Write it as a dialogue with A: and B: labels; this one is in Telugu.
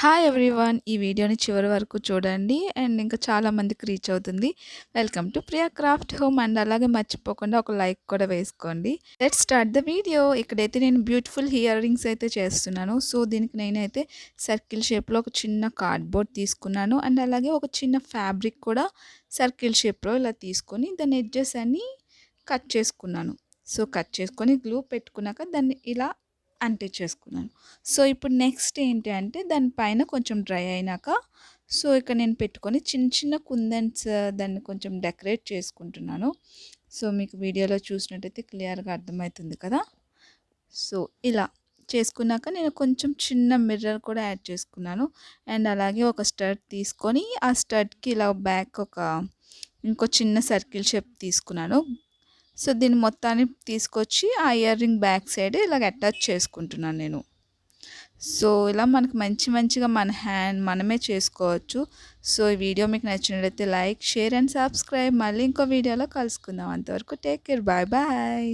A: Hi everyone. ఈ వీడియోని చివరి వరకు చూడండి అండ్ ఇంకా చాలా మందికి రీచ్ అవుతుంది. Welcome to Priya craft home and అలాగే మర్చిపోకుండా ఒక లైక్ కూడా వేసుకోండి. Let's start the video. ఇక్కడైతే నేను బ్యూటిఫుల్ ఇయర్ రింగ్స్ అయితే చేస్తున్నాను. సో దీనికి నేనైతే సర్కిల్ షేప్లో ఒక చిన్న కార్డ్బోర్డ్ తీసుకున్నాను అండ్ అలాగే ఒక చిన్న ఫ్యాబ్రిక్ కూడా సర్కిల్ షేప్లో ఇలా తీసుకొని దాని ఎడ్జెస్ అన్ని కట్ చేసుకున్నాను. సో కట్ చేసుకొని గ్లూ పెట్టుకున్నాక దాన్ని ఇలా అంటించేసుకున్నాను. సో ఇప్పుడు నెక్స్ట్ ఏంటి అంటే దానిపైన కొంచెం డ్రై అయినాక సో ఇక్కడ నేను పెట్టుకొని చిన్న చిన్న కుందన్స్ దాన్ని కొంచెం డెకరేట్ చేసుకుంటున్నాను. సో మీకు వీడియోలో చూసినట్టయితే క్లియర్గా అర్థమవుతుంది కదా. సో ఇలా చేసుకున్నాక నేను కొంచెం చిన్న మిర్రర్ కూడా యాడ్ చేసుకున్నాను అండ్ అలాగే ఒక స్టడ్ తీసుకొని ఆ స్టడ్కి ఇలా బ్యాక్ ఇంకో చిన్న సర్కిల్ షేప్ తీసుకున్నాను. సో దీన్ని మొత్తాన్ని తీసుకొచ్చి ఆ ఇయర్ రింగ్ బ్యాక్ సైడ్ ఇలాగ అటాచ్ చేసుకుంటున్నాను నేను. సో ఇలా మనకు మంచిగా మనమే చేసుకోవచ్చు. సో ఈ వీడియో మీకు నచ్చినట్లయితే లైక్, షేర్ అండ్ సబ్స్క్రైబ్. మళ్ళీ ఇంకో వీడియోలో కలుసుకుందాం. అంతవరకు టేక్ కేర్. Bye bye.